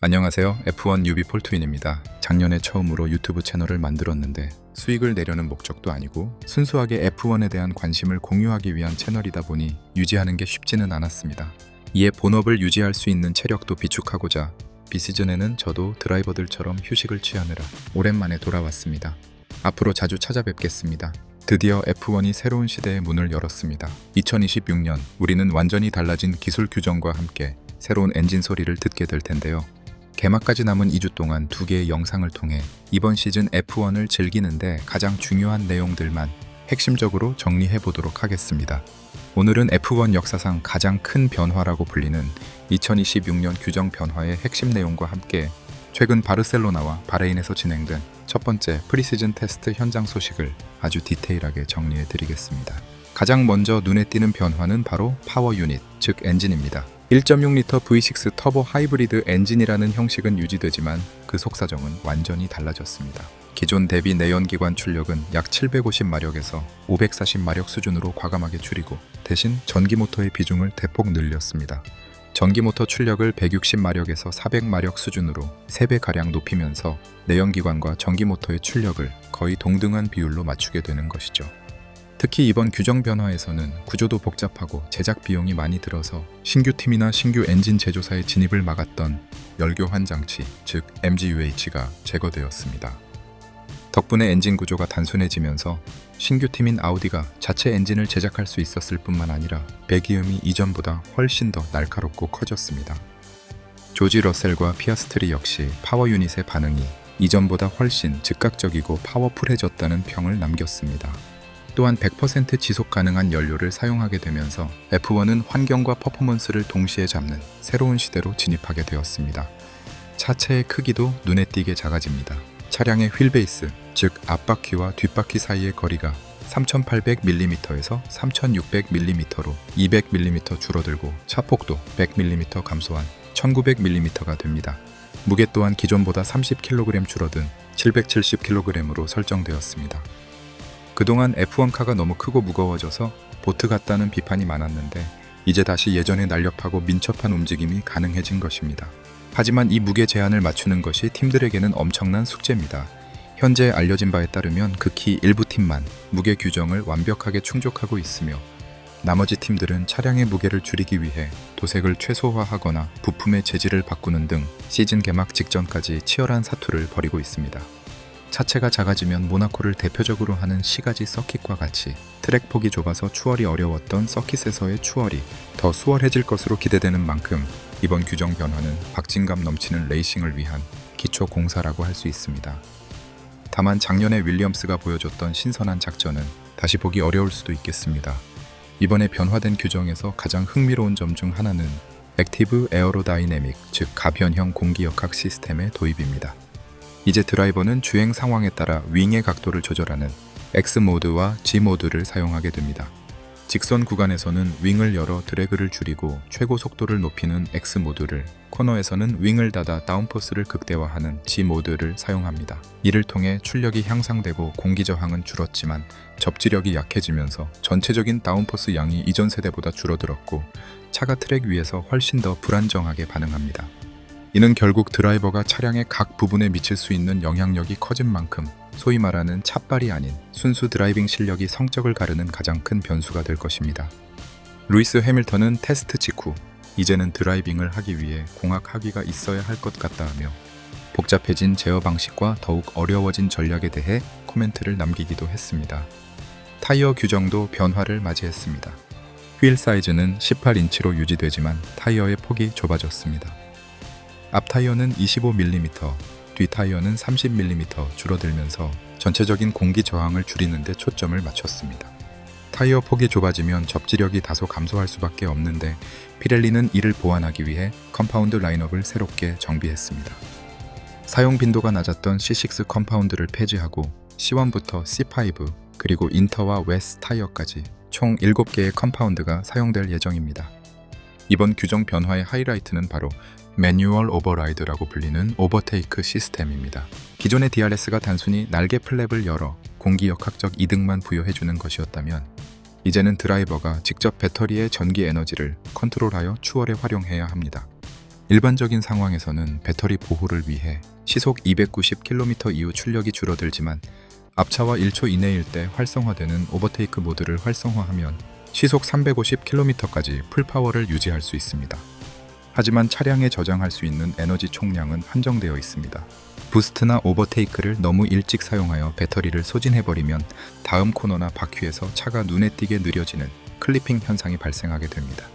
안녕하세요. F1 뉴비 폴트윈입니다. 작년에 처음으로 유튜브 채널을 만들었는데 수익을 내려는 목적도 아니고 순수하게 F1에 대한 관심을 공유하기 위한 채널이다 보니 유지하는 게 쉽지는 않았습니다. 이에 본업을 유지할 수 있는 체력도 비축하고자 비시즌에는 저도 드라이버들처럼 휴식을 취하느라 오랜만에 돌아왔습니다. 앞으로 자주 찾아뵙겠습니다. 드디어 F1이 새로운 시대의 문을 열었습니다. 2026년 우리는 완전히 달라진 기술 규정과 함께 새로운 엔진 소리를 듣게 될 텐데요. 개막까지 남은 2주 동안 2개의 영상을 통해 이번 시즌 F1을 즐기는데 가장 중요한 내용들만 핵심적으로 정리해 보도록 하겠습니다. 오늘은 F1 역사상 가장 큰 변화라고 불리는 2026년 규정 변화의 핵심 내용과 함께 최근 바르셀로나와 바레인에서 진행된 첫 번째 프리시즌 테스트 현장 소식을 아주 디테일하게 정리해 드리겠습니다. 가장 먼저 눈에 띄는 변화는 바로 파워 유닛, 즉 엔진입니다. 1.6L V6 터보 하이브리드 엔진이라는 형식은 유지되지만 그 속사정은 완전히 달라졌습니다. 기존 대비 내연기관 출력은 약 750마력에서 540마력 수준으로 과감하게 줄이고 대신 전기모터의 비중을 대폭 늘렸습니다. 전기모터 출력을 160마력에서 400마력 수준으로 3배가량 높이면서 내연기관과 전기모터의 출력을 거의 동등한 비율로 맞추게 되는 것이죠. 특히 이번 규정 변화에서는 구조도 복잡하고 제작 비용이 많이 들어서 신규 팀이나 신규 엔진 제조사의 진입을 막았던 열교환 장치, 즉 MGUH가 제거되었습니다. 덕분에 엔진 구조가 단순해지면서 신규 팀인 아우디가 자체 엔진을 제작할 수 있었을 뿐만 아니라 배기음이 이전보다 훨씬 더 날카롭고 커졌습니다. 조지 러셀과 피아스트리 역시 파워 유닛의 반응이 이전보다 훨씬 즉각적이고 파워풀해졌다는 평을 남겼습니다. 또한 100% 지속 가능한 연료를 사용하게 되면서 F1은 환경과 퍼포먼스를 동시에 잡는 새로운 시대로 진입하게 되었습니다. 차체의 크기도 눈에 띄게 작아집니다. 차량의 휠베이스, 즉 앞바퀴와 뒷바퀴 사이의 거리가 3800mm에서 3600mm로 200mm 줄어들고 차폭도 100mm 감소한 1900mm가 됩니다. 무게 또한 기존보다 30kg 줄어든 770kg으로 설정되었습니다. 그동안 F1카가 너무 크고 무거워져서 보트 같다는 비판이 많았는데 이제 다시 예전의 날렵하고 민첩한 움직임이 가능해진 것입니다. 하지만 이 무게 제한을 맞추는 것이 팀들에게는 엄청난 숙제입니다. 현재 알려진 바에 따르면 극히 일부 팀만 무게 규정을 완벽하게 충족하고 있으며 나머지 팀들은 차량의 무게를 줄이기 위해 도색을 최소화하거나 부품의 재질을 바꾸는 등 시즌 개막 직전까지 치열한 사투를 벌이고 있습니다. 차체가 작아지면 모나코를 대표적으로 하는 시가지 서킷과 같이 트랙 폭이 좁아서 추월이 어려웠던 서킷에서의 추월이 더 수월해질 것으로 기대되는 만큼 이번 규정 변화는 박진감 넘치는 레이싱을 위한 기초 공사라고 할 수 있습니다. 다만 작년에 윌리엄스가 보여줬던 신선한 작전은 다시 보기 어려울 수도 있겠습니다. 이번에 변화된 규정에서 가장 흥미로운 점 중 하나는 액티브 에어로다이내믹, 즉 가변형 공기역학 시스템의 도입입니다. 이제 드라이버는 주행 상황에 따라 윙의 각도를 조절하는 X모드와 G모드를 사용하게 됩니다. 직선 구간에서는 윙을 열어 드래그를 줄이고 최고 속도를 높이는 X모드를, 코너에서는 윙을 닫아 다운포스를 극대화하는 G모드를 사용합니다. 이를 통해 출력이 향상되고 공기 저항은 줄었지만 접지력이 약해지면서 전체적인 다운포스 양이 이전 세대보다 줄어들었고 차가 트랙 위에서 훨씬 더 불안정하게 반응합니다. 이는 결국 드라이버가 차량의 각 부분에 미칠 수 있는 영향력이 커진 만큼 소위 말하는 찻발이 아닌 순수 드라이빙 실력이 성적을 가르는 가장 큰 변수가 될 것입니다. 루이스 해밀턴은 테스트 직후 이제는 드라이빙을 하기 위해 공학 학위가 있어야 할 것 같다하며 복잡해진 제어 방식과 더욱 어려워진 전략에 대해 코멘트를 남기기도 했습니다. 타이어 규정도 변화를 맞이했습니다. 휠 사이즈는 18인치로 유지되지만 타이어의 폭이 좁아졌습니다. 앞 타이어는 25mm, 뒷 타이어는 30mm 줄어들면서 전체적인 공기 저항을 줄이는 데 초점을 맞췄습니다. 타이어 폭이 좁아지면 접지력이 다소 감소할 수밖에 없는데 피렐리는 이를 보완하기 위해 컴파운드 라인업을 새롭게 정비했습니다. 사용 빈도가 낮았던 C6 컴파운드를 폐지하고 C1부터 C5 그리고 인터와 웨스 타이어까지 총 7개의 컴파운드가 사용될 예정입니다. 이번 규정 변화의 하이라이트는 바로 매뉴얼 오버라이드라고 불리는 오버테이크 시스템입니다. 기존의 DRS가 단순히 날개 플랩을 열어 공기역학적 이득만 부여해주는 것이었다면 이제는 드라이버가 직접 배터리의 전기 에너지를 컨트롤하여 추월에 활용해야 합니다. 일반적인 상황에서는 배터리 보호를 위해 시속 290km 이후 출력이 줄어들지만 앞차와 1초 이내일 때 활성화되는 오버테이크 모드를 활성화하면 시속 350km까지 풀파워를 유지할 수 있습니다. 하지만 차량에 저장할 수 있는 에너지 총량은 한정되어 있습니다. 부스트나 오버테이크를 너무 일찍 사용하여 배터리를 소진해버리면 다음 코너나 바퀴에서 차가 눈에 띄게 느려지는 클리핑 현상이 발생하게 됩니다.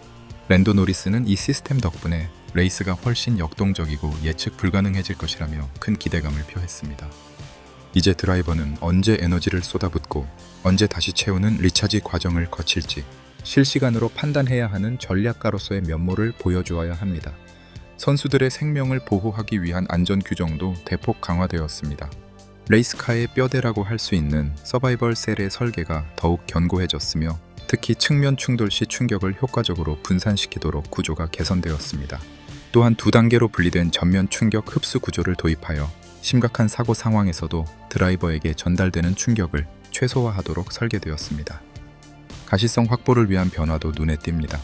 랜도 노리스는 이 시스템 덕분에 레이스가 훨씬 역동적이고 예측 불가능해질 것이라며 큰 기대감을 표했습니다. 이제 드라이버는 언제 에너지를 쏟아붓고 언제 다시 채우는 리차지 과정을 거칠지 실시간으로 판단해야 하는 전략가로서의 면모를 보여주어야 합니다. 선수들의 생명을 보호하기 위한 안전 규정도 대폭 강화되었습니다. 레이스카의 뼈대라고 할 수 있는 서바이벌 셀의 설계가 더욱 견고해졌으며 특히 측면 충돌 시 충격을 효과적으로 분산시키도록 구조가 개선되었습니다. 또한 두 단계로 분리된 전면 충격 흡수 구조를 도입하여 심각한 사고 상황에서도 드라이버에게 전달되는 충격을 최소화하도록 설계되었습니다. 가시성 확보를 위한 변화도 눈에 띕니다.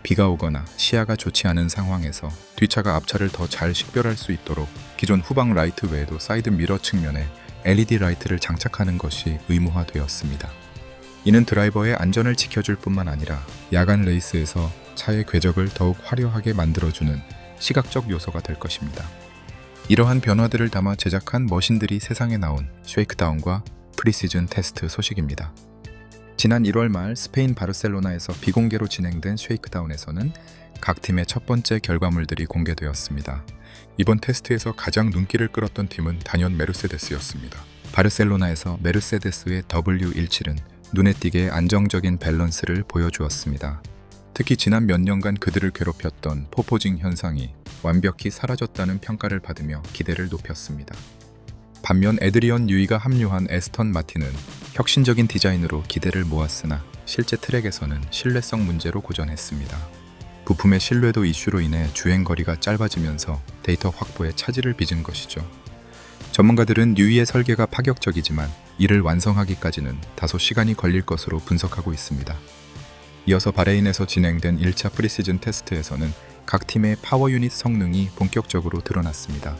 비가 오거나 시야가 좋지 않은 상황에서 뒷차가 앞차를 더 잘 식별할 수 있도록 기존 후방 라이트 외에도 사이드 미러 측면에 LED 라이트를 장착하는 것이 의무화되었습니다. 이는 드라이버의 안전을 지켜줄 뿐만 아니라 야간 레이스에서 차의 궤적을 더욱 화려하게 만들어주는 시각적 요소가 될 것입니다. 이러한 변화들을 담아 제작한 머신들이 세상에 나온 쉐이크다운과 프리시즌 테스트 소식입니다. 지난 1월 말 스페인 바르셀로나에서 비공개로 진행된 쉐이크다운에서는 각 팀의 첫 번째 결과물들이 공개되었습니다. 이번 테스트에서 가장 눈길을 끌었던 팀은 단연 메르세데스였습니다. 바르셀로나에서 메르세데스의 W17은 눈에 띄게 안정적인 밸런스를 보여주었습니다. 특히 지난 몇 년간 그들을 괴롭혔던 포포징 현상이 완벽히 사라졌다는 평가를 받으며 기대를 높였습니다. 반면 에드리언 뉴이가 합류한 에스턴 마틴은 혁신적인 디자인으로 기대를 모았으나 실제 트랙에서는 신뢰성 문제로 고전했습니다. 부품의 신뢰도 이슈로 인해 주행거리가 짧아지면서 데이터 확보에 차질을 빚은 것이죠. 전문가들은 뉴이의 설계가 파격적이지만 이를 완성하기까지는 다소 시간이 걸릴 것으로 분석하고 있습니다. 이어서 바레인에서 진행된 1차 프리시즌 테스트에서는 각 팀의 파워 유닛 성능이 본격적으로 드러났습니다.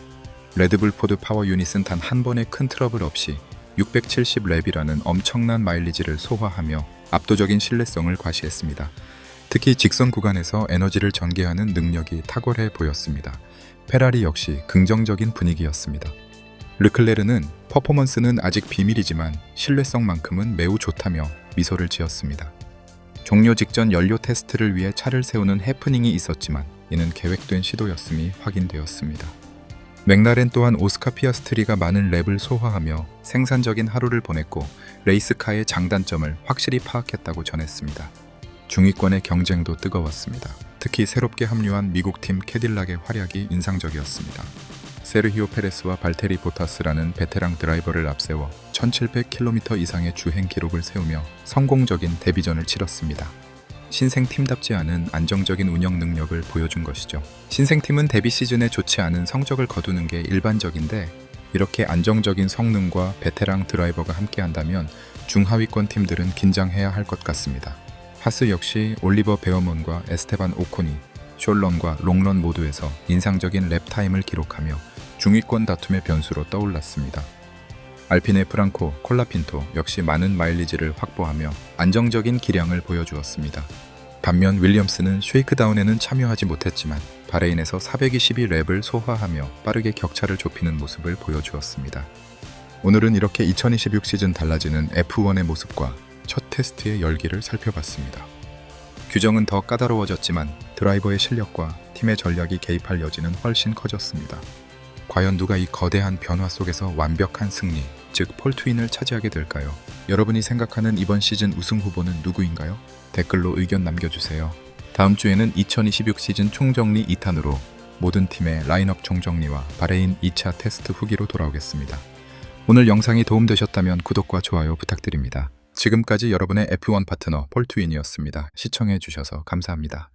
레드불 포드 파워 유닛은 단 한 번의 큰 트러블 없이 670랩이라는 엄청난 마일리지를 소화하며 압도적인 신뢰성을 과시했습니다. 특히 직선 구간에서 에너지를 전개하는 능력이 탁월해 보였습니다. 페라리 역시 긍정적인 분위기였습니다. 르클레르는 퍼포먼스는 아직 비밀이지만 신뢰성만큼은 매우 좋다며 미소를 지었습니다. 종료 직전 연료 테스트를 위해 차를 세우는 해프닝이 있었지만 이는 계획된 시도였음이 확인되었습니다. 맥라렌 또한 오스카 피아스트리가 많은 랩을 소화하며 생산적인 하루를 보냈고 레이스카의 장단점을 확실히 파악했다고 전했습니다. 중위권의 경쟁도 뜨거웠습니다. 특히 새롭게 합류한 미국팀 캐딜락의 활약이 인상적이었습니다. 세르히오 페레스와 발테리 보타스라는 베테랑 드라이버를 앞세워 1700km 이상의 주행 기록을 세우며 성공적인 데뷔전을 치렀습니다. 신생팀답지 않은 안정적인 운영 능력을 보여준 것이죠. 신생팀은 데뷔 시즌에 좋지 않은 성적을 거두는 게 일반적인데 이렇게 안정적인 성능과 베테랑 드라이버가 함께한다면 중하위권 팀들은 긴장해야 할 것 같습니다. 하스 역시 올리버 베어몬과 에스테반 오콘이 숄런과 롱런 모두에서 인상적인 랩 타임을 기록하며 중위권 다툼의 변수로 떠올랐습니다. 알핀의 프랑코, 콜라핀토 역시 많은 마일리지를 확보하며 안정적인 기량을 보여주었습니다. 반면 윌리엄스는 쉐이크다운에는 참여하지 못했지만 바레인에서 422랩을 소화하며 빠르게 격차를 좁히는 모습을 보여주었습니다. 오늘은 이렇게 2026 시즌 달라지는 F1의 모습과 첫 테스트의 열기를 살펴봤습니다. 규정은 더 까다로워졌지만 드라이버의 실력과 팀의 전략이 개입할 여지는 훨씬 커졌습니다. 과연 누가 이 거대한 변화 속에서 완벽한 승리, 즉 폴트윈을 차지하게 될까요? 여러분이 생각하는 이번 시즌 우승 후보는 누구인가요? 댓글로 의견 남겨주세요. 다음 주에는 2026 시즌 총정리 2탄으로 모든 팀의 라인업 총정리와 바레인 2차 테스트 후기로 돌아오겠습니다. 오늘 영상이 도움되셨다면 구독과 좋아요 부탁드립니다. 지금까지 여러분의 F1 파트너 폴트윈이었습니다. 시청해주셔서 감사합니다.